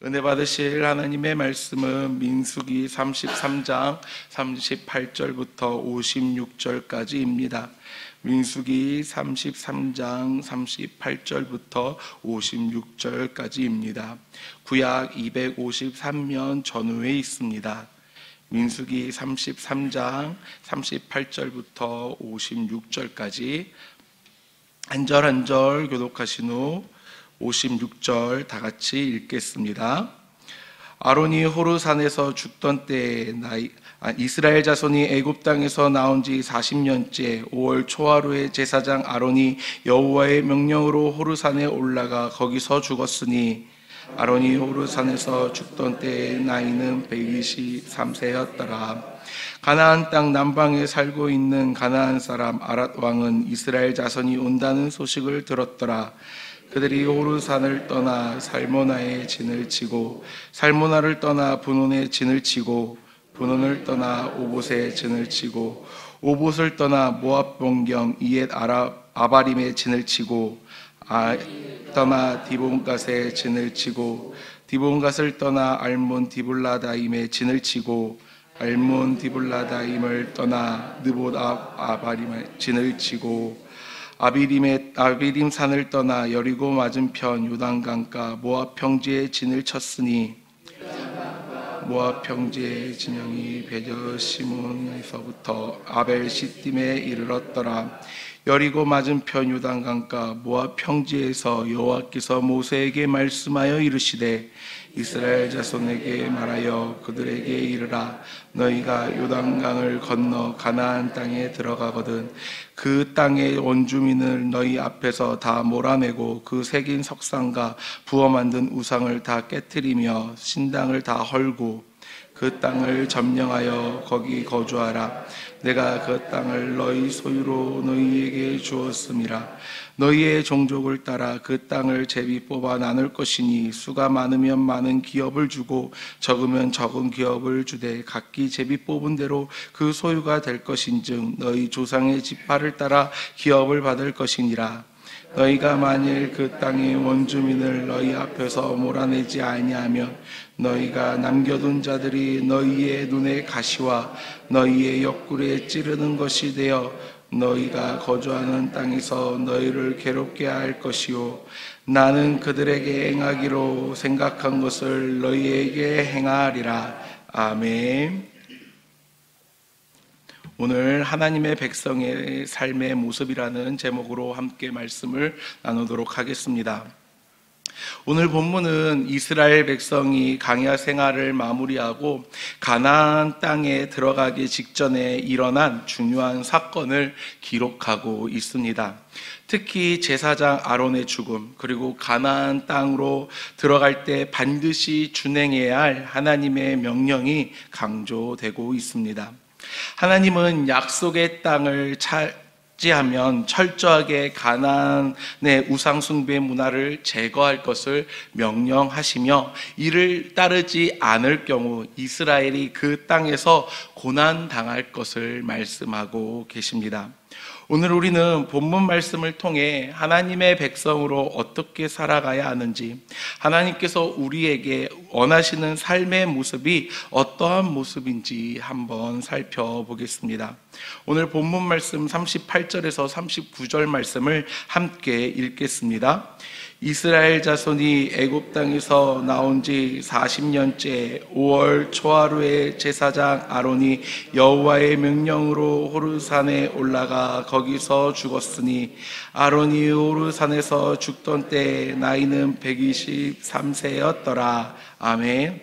은혜 받으실 하나님의 말씀은 민수기 33장 38절부터 56절까지입니다. 민수기 33장 38절부터 56절까지입니다. 구약 253년 전후에 있습니다. 민수기 33장 38절부터 56절까지 한 절 한 절 교독하신 후 56절 다 같이 읽겠습니다. 아론이 호르산에서 죽던 때에 이스라엘 자손이 애굽 땅에서 나온 지 40년째 5월 초하루에 제사장 아론이 여호와의 명령으로 호르산에 올라가 거기서 죽었으니 아론이 호르산에서 죽던 때의 나이는 123세였더라. 가나안 땅 남방에 살고 있는 가나안 사람 아랏 왕은 이스라엘 자손이 온다는 소식을 들었더라. 그들이 호르산을 떠나 살모나에 진을 치고 살모나를 떠나 분온에 진을 치고 분온을 떠나 오봇에 진을 치고 오봇을 떠나 모압 본경 이엣 아바림에 진을 치고 떠나 디본갓에 진을 치고 디본갓을 떠나 알몬 디블라다임에 진을 치고 알몬 디블라다임을 떠나 느봇 아바림에 진을 치고 아비림 산을 떠나 여리고 맞은편 요단강가 모압 평지에 진을 쳤으니 모압 평지의 진영이 베저시몬에서부터 아벨 시딤에 이르렀더라. 여리고 맞은편 요단강가 모압 평지에서 여호와께서 모세에게 말씀하여 이르시되 이스라엘 자손에게 말하여 그들에게 이르라. 너희가 요단강을 건너 가나안 땅에 들어가거든 그 땅의 원주민을 너희 앞에서 다 몰아내고 그 새긴 석상과 부어 만든 우상을 다 깨트리며 신당을 다 헐고 그 땅을 점령하여 거기 거주하라. 내가 그 땅을 너희 소유로 너희에게 주었음이라. 너희의 종족을 따라 그 땅을 제비 뽑아 나눌 것이니 수가 많으면 많은 기업을 주고 적으면 적은 기업을 주되 각기 제비 뽑은 대로 그 소유가 될 것인즉 너희 조상의 지파를 따라 기업을 받을 것이니라. 너희가 만일 그 땅의 원주민을 너희 앞에서 몰아내지 아니하면 너희가 남겨둔 자들이 너희의 눈에 가시와 너희의 옆구리에 찌르는 것이 되어 너희가 거주하는 땅에서 너희를 괴롭게 할 것이요 나는 그들에게 행하기로 생각한 것을 너희에게 행하리라. 아멘. 오늘 하나님의 백성의 삶의 모습이라는 제목으로 함께 말씀을 나누도록 하겠습니다. 오늘 본문은 이스라엘 백성이 광야 생활을 마무리하고 가나안 땅에 들어가기 직전에 일어난 중요한 사건을 기록하고 있습니다. 특히 제사장 아론의 죽음, 그리고 가나안 땅으로 들어갈 때 반드시 준행해야 할 하나님의 명령이 강조되고 있습니다. 하나님은 약속의 땅을 차지하면 철저하게 가나안의 우상 숭배 문화를 제거할 것을 명령하시며 이를 따르지 않을 경우 이스라엘이 그 땅에서 고난 당할 것을 말씀하고 계십니다. 오늘 우리는 본문 말씀을 통해 하나님의 백성으로 어떻게 살아가야 하는지, 하나님께서 우리에게 원하시는 삶의 모습이 어떠한 모습인지 한번 살펴보겠습니다. 오늘 본문 말씀 38절에서 39절 말씀을 함께 읽겠습니다. 이스라엘 자손이 애굽 땅에서 나온 지 40년째 5월 초하루에 제사장 아론이 여호와의 명령으로 호르산에 올라가 거기서 죽었으니 아론이 호르산에서 죽던 때 나이는 123세였더라. 아멘.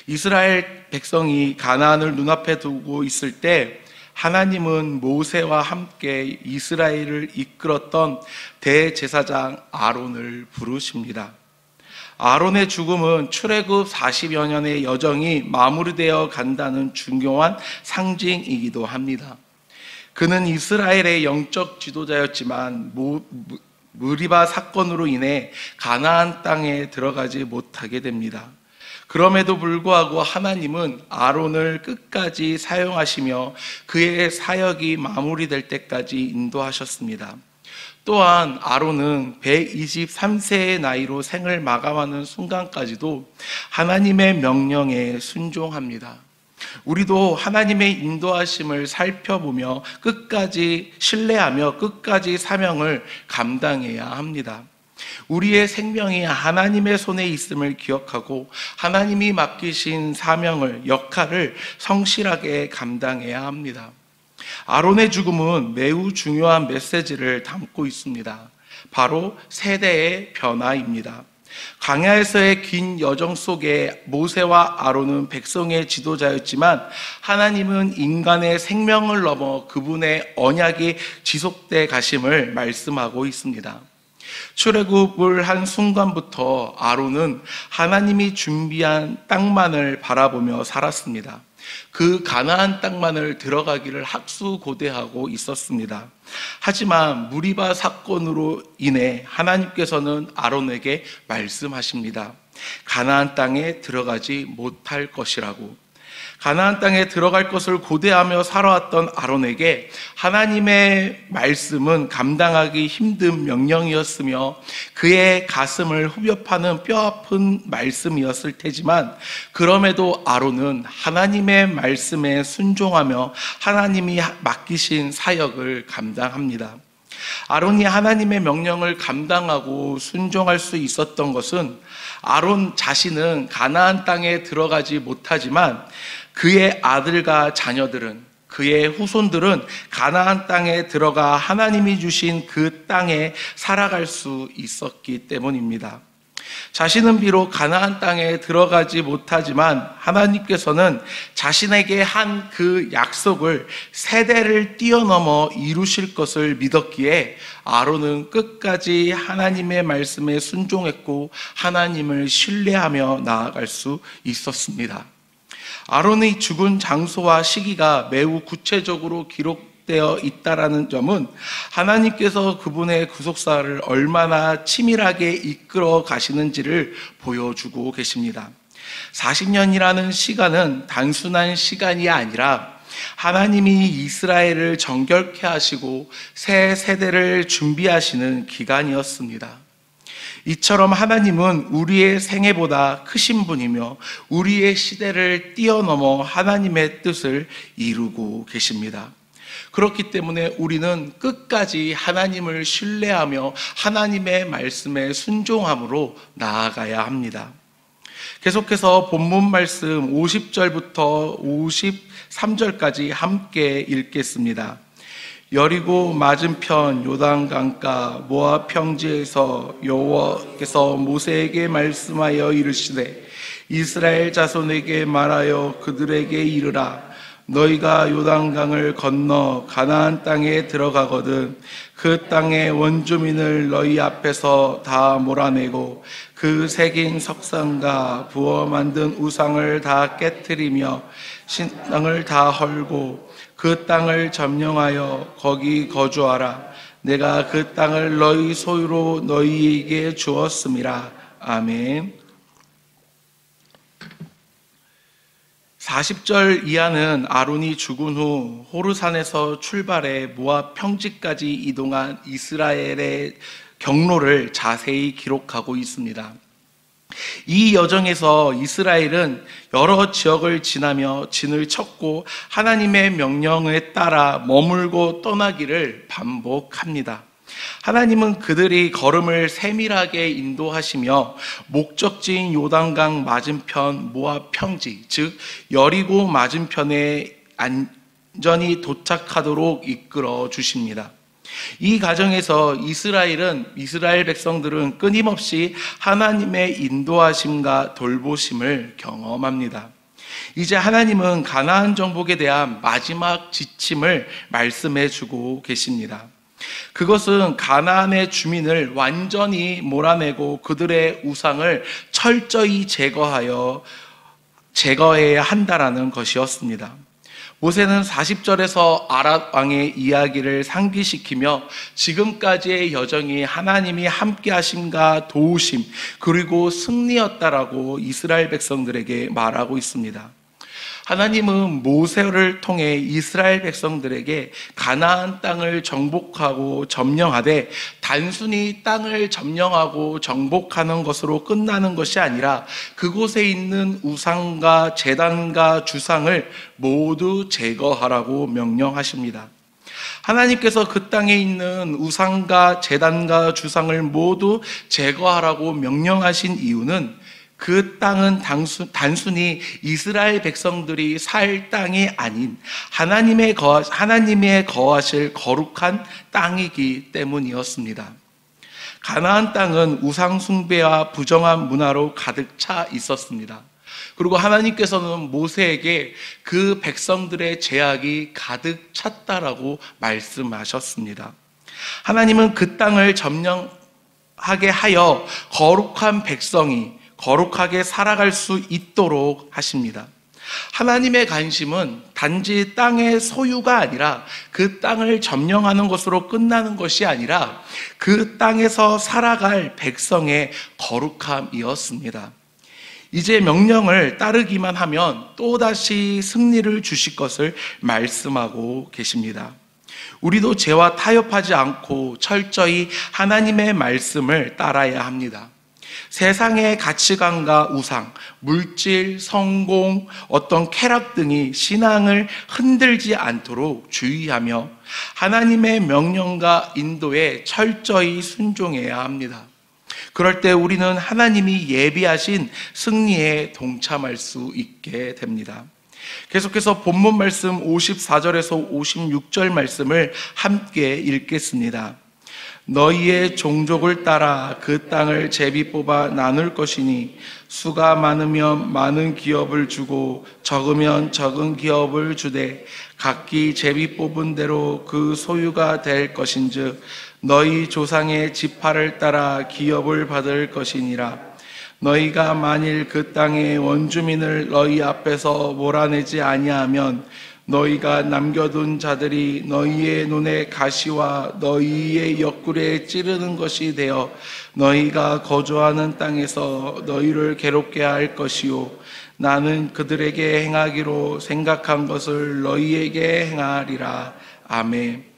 이스라엘 백성이 가나안을 눈앞에 두고 있을 때 하나님은 모세와 함께 이스라엘을 이끌었던 대제사장 아론을 부르십니다. 아론의 죽음은 출애굽 40여 년의 여정이 마무리되어 간다는 중요한 상징이기도 합니다. 그는 이스라엘의 영적 지도자였지만 무리바 사건으로 인해 가나안 땅에 들어가지 못하게 됩니다. 그럼에도 불구하고 하나님은 아론을 끝까지 사용하시며 그의 사역이 마무리될 때까지 인도하셨습니다. 또한 아론은 123세의 나이로 생을 마감하는 순간까지도 하나님의 명령에 순종합니다. 우리도 하나님의 인도하심을 살펴보며 끝까지 신뢰하며 끝까지 사명을 감당해야 합니다. 우리의 생명이 하나님의 손에 있음을 기억하고 하나님이 맡기신 사명을, 역할을 성실하게 감당해야 합니다. 아론의 죽음은 매우 중요한 메시지를 담고 있습니다. 바로 세대의 변화입니다. 광야에서의 긴 여정 속에 모세와 아론은 백성의 지도자였지만 하나님은 인간의 생명을 넘어 그분의 언약이 지속돼 가심을 말씀하고 있습니다. 출애굽을 한 순간부터 아론은 하나님이 준비한 땅만을 바라보며 살았습니다. 그 가나안 땅만을 들어가기를 학수고대하고 있었습니다. 하지만 무리바 사건으로 인해 하나님께서는 아론에게 말씀하십니다. 가나안 땅에 들어가지 못할 것이라고. 가나안 땅에 들어갈 것을 고대하며 살아왔던 아론에게 하나님의 말씀은 감당하기 힘든 명령이었으며 그의 가슴을 후벼 파는 뼈아픈 말씀이었을 테지만 그럼에도 아론은 하나님의 말씀에 순종하며 하나님이 맡기신 사역을 감당합니다. 아론이 하나님의 명령을 감당하고 순종할 수 있었던 것은 아론 자신은 가나안 땅에 들어가지 못하지만 그의 아들과 자녀들은, 그의 후손들은 가나안 땅에 들어가 하나님이 주신 그 땅에 살아갈 수 있었기 때문입니다. 자신은 비록 가나안 땅에 들어가지 못하지만 하나님께서는 자신에게 한 그 약속을 세대를 뛰어넘어 이루실 것을 믿었기에 아론은 끝까지 하나님의 말씀에 순종했고 하나님을 신뢰하며 나아갈 수 있었습니다. 아론의 죽은 장소와 시기가 매우 구체적으로 기록되어 있다는 점은 하나님께서 그분의 구속사를 얼마나 치밀하게 이끌어 가시는지를 보여주고 계십니다. 40년이라는 시간은 단순한 시간이 아니라 하나님이 이스라엘을 정결케 하시고 새 세대를 준비하시는 기간이었습니다. 이처럼 하나님은 우리의 생애보다 크신 분이며 우리의 시대를 뛰어넘어 하나님의 뜻을 이루고 계십니다. 그렇기 때문에 우리는 끝까지 하나님을 신뢰하며 하나님의 말씀에 순종함으로 나아가야 합니다. 계속해서 본문 말씀 50절부터 53절까지 함께 읽겠습니다. 여리고 맞은편 요단강가 모압 평지에서 여호와께서 모세에게 말씀하여 이르시되 이스라엘 자손에게 말하여 그들에게 이르라. 너희가 요단강을 건너 가나안 땅에 들어가거든 그 땅의 원주민을 너희 앞에서 다 몰아내고 그 새긴 석상과 부어 만든 우상을 다 깨뜨리며 신당을 다 헐고 그 땅을 점령하여 거기 거주하라. 내가 그 땅을 너희 소유로 너희에게 주었음이라. 아멘. 40절 이하는 아론이 죽은 후 호르산에서 출발해 모압 평지까지 이동한 이스라엘의 경로를 자세히 기록하고 있습니다. 이 여정에서 이스라엘은 여러 지역을 지나며 진을 쳤고 하나님의 명령에 따라 머물고 떠나기를 반복합니다. 하나님은 그들이 걸음을 세밀하게 인도하시며 목적지인 요단강 맞은편 모압 평지, 즉 여리고 맞은편에 안전히 도착하도록 이끌어 주십니다. 이 과정에서 이스라엘 백성들은 끊임없이 하나님의 인도하심과 돌보심을 경험합니다. 이제 하나님은 가나안 정복에 대한 마지막 지침을 말씀해 주고 계십니다. 그것은 가나안의 주민을 완전히 몰아내고 그들의 우상을 철저히 제거해야 한다라는 것이었습니다. 모세는 40절에서 아랏 왕의 이야기를 상기시키며 지금까지의 여정이 하나님이 함께 하심과 도우심 그리고 승리였다라고 이스라엘 백성들에게 말하고 있습니다. 하나님은 모세를 통해 이스라엘 백성들에게 가나안 땅을 정복하고 점령하되 단순히 땅을 점령하고 정복하는 것으로 끝나는 것이 아니라 그곳에 있는 우상과 제단과 주상을 모두 제거하라고 명령하십니다. 하나님께서 그 땅에 있는 우상과 제단과 주상을 모두 제거하라고 명령하신 이유는 그 땅은 단순히 이스라엘 백성들이 살 땅이 아닌 하나님의 거하실 거룩한 땅이기 때문이었습니다. 가나안 땅은 우상 숭배와 부정한 문화로 가득 차 있었습니다. 그리고 하나님께서는 모세에게 그 백성들의 죄악이 가득 찼다라고 말씀하셨습니다. 하나님은 그 땅을 점령하게 하여 거룩한 백성이 거룩하게 살아갈 수 있도록 하십니다. 하나님의 관심은 단지 땅의 소유가 아니라 그 땅을 점령하는 것으로 끝나는 것이 아니라 그 땅에서 살아갈 백성의 거룩함이었습니다. 이제 명령을 따르기만 하면 또다시 승리를 주실 것을 말씀하고 계십니다. 우리도 죄와 타협하지 않고 철저히 하나님의 말씀을 따라야 합니다. 세상의 가치관과 우상, 물질, 성공, 어떤 쾌락 등이 신앙을 흔들지 않도록 주의하며 하나님의 명령과 인도에 철저히 순종해야 합니다. 그럴 때 우리는 하나님이 예비하신 승리에 동참할 수 있게 됩니다. 계속해서 본문 말씀 54절에서 56절 말씀을 함께 읽겠습니다. 너희의 종족을 따라 그 땅을 제비 뽑아 나눌 것이니 수가 많으면 많은 기업을 주고 적으면 적은 기업을 주되 각기 제비 뽑은 대로 그 소유가 될 것인즉 너희 조상의 지파를 따라 기업을 받을 것이니라. 너희가 만일 그 땅의 원주민을 너희 앞에서 몰아내지 아니하면 너희가 남겨둔 자들이 너희의 눈에 가시와 너희의 옆구리에 찌르는 것이 되어 너희가 거주하는 땅에서 너희를 괴롭게 할 것이요 나는 그들에게 행하기로 생각한 것을 너희에게 행하리라. 아멘.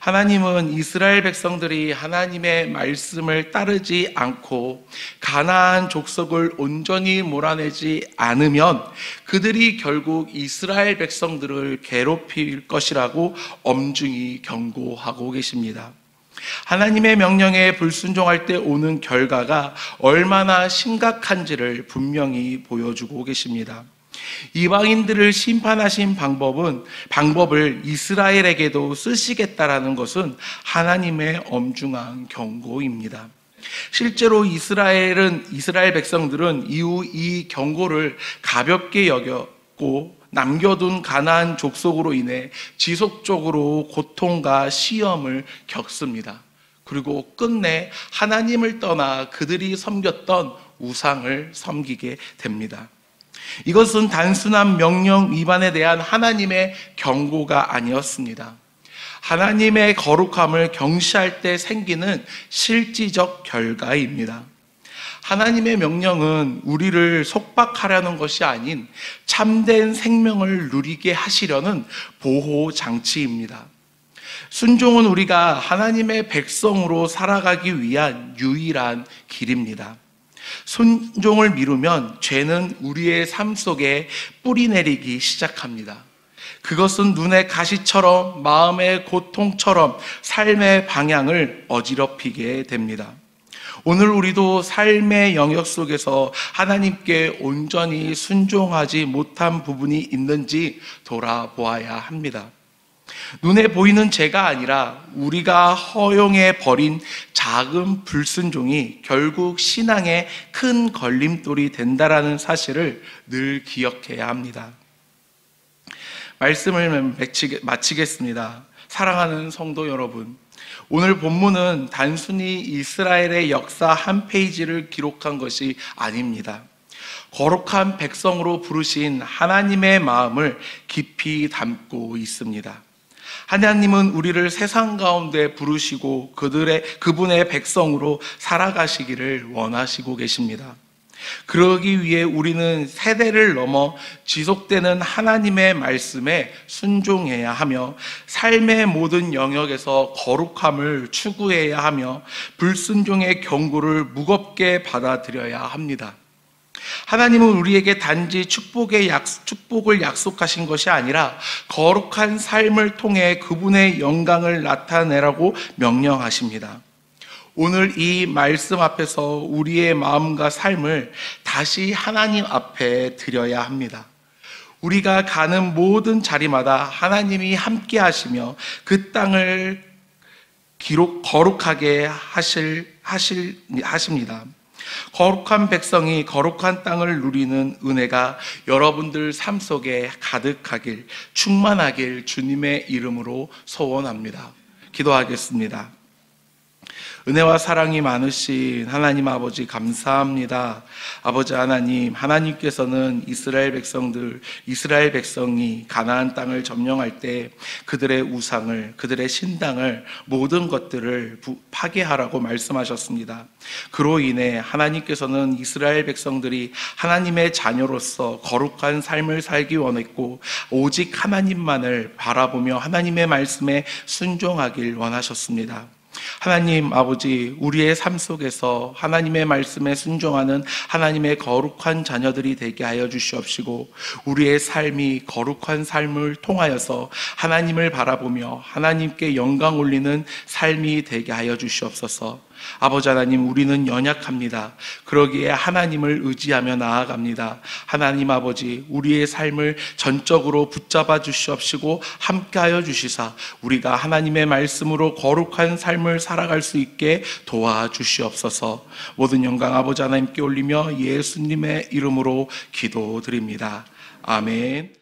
하나님은 이스라엘 백성들이 하나님의 말씀을 따르지 않고 가나안 족속을 온전히 몰아내지 않으면 그들이 결국 이스라엘 백성들을 괴롭힐 것이라고 엄중히 경고하고 계십니다. 하나님의 명령에 불순종할 때 오는 결과가 얼마나 심각한지를 분명히 보여주고 계십니다. 이방인들을 심판하신 방법을 이스라엘에게도 쓰시겠다라는 것은 하나님의 엄중한 경고입니다. 실제로 이스라엘 백성들은 이후 이 경고를 가볍게 여겼고 남겨둔 가나안 족속으로 인해 지속적으로 고통과 시험을 겪습니다. 그리고 끝내 하나님을 떠나 그들이 섬겼던 우상을 섬기게 됩니다. 이것은 단순한 명령 위반에 대한 하나님의 경고가 아니었습니다. 하나님의 거룩함을 경시할 때 생기는 실질적 결과입니다. 하나님의 명령은 우리를 속박하려는 것이 아닌 참된 생명을 누리게 하시려는 보호 장치입니다. 순종은 우리가 하나님의 백성으로 살아가기 위한 유일한 길입니다. 순종을 미루면 죄는 우리의 삶 속에 뿌리 내리기 시작합니다. 그것은 눈의 가시처럼 마음의 고통처럼 삶의 방향을 어지럽히게 됩니다. 오늘 우리도 삶의 영역 속에서 하나님께 온전히 순종하지 못한 부분이 있는지 돌아보아야 합니다. 눈에 보이는 죄가 아니라 우리가 허용해 버린 작은 불순종이 결국 신앙의 큰 걸림돌이 된다라는 사실을 늘 기억해야 합니다. 말씀을 마치겠습니다. 사랑하는 성도 여러분, 오늘 본문은 단순히 이스라엘의 역사 한 페이지를 기록한 것이 아닙니다. 거룩한 백성으로 부르신 하나님의 마음을 깊이 담고 있습니다. 하나님은 우리를 세상 가운데 부르시고 그분의 백성으로 살아가시기를 원하시고 계십니다. 그러기 위해 우리는 세대를 넘어 지속되는 하나님의 말씀에 순종해야 하며 삶의 모든 영역에서 거룩함을 추구해야 하며 불순종의 경고를 무겁게 받아들여야 합니다. 하나님은 우리에게 단지 축복을 약속하신 것이 아니라 거룩한 삶을 통해 그분의 영광을 나타내라고 명령하십니다. 오늘 이 말씀 앞에서 우리의 마음과 삶을 다시 하나님 앞에 드려야 합니다. 우리가 가는 모든 자리마다 하나님이 함께 하시며 그 땅을 거룩하게 하십니다. 거룩한 백성이 거룩한 땅을 누리는 은혜가 여러분들 삶 속에 가득하길, 충만하길 주님의 이름으로 소원합니다. 기도하겠습니다. 은혜와 사랑이 많으신 하나님 아버지 감사합니다. 아버지 하나님, 하나님께서는 이스라엘 백성이 가나안 땅을 점령할 때 그들의 우상을, 그들의 신당을, 모든 것들을 파괴하라고 말씀하셨습니다. 그로 인해 하나님께서는 이스라엘 백성들이 하나님의 자녀로서 거룩한 삶을 살기 원했고 오직 하나님만을 바라보며 하나님의 말씀에 순종하길 원하셨습니다. 하나님 아버지, 우리의 삶 속에서 하나님의 말씀에 순종하는 하나님의 거룩한 자녀들이 되게 하여 주시옵시고 우리의 삶이 거룩한 삶을 통하여서 하나님을 바라보며 하나님께 영광 올리는 삶이 되게 하여 주시옵소서. 아버지 하나님, 우리는 연약합니다. 그러기에 하나님을 의지하며 나아갑니다. 하나님 아버지, 우리의 삶을 전적으로 붙잡아 주시옵시고 함께하여 주시사 우리가 하나님의 말씀으로 거룩한 삶을 살아갈 수 있게 도와주시옵소서. 모든 영광 아버지 하나님께 올리며 예수님의 이름으로 기도드립니다. 아멘.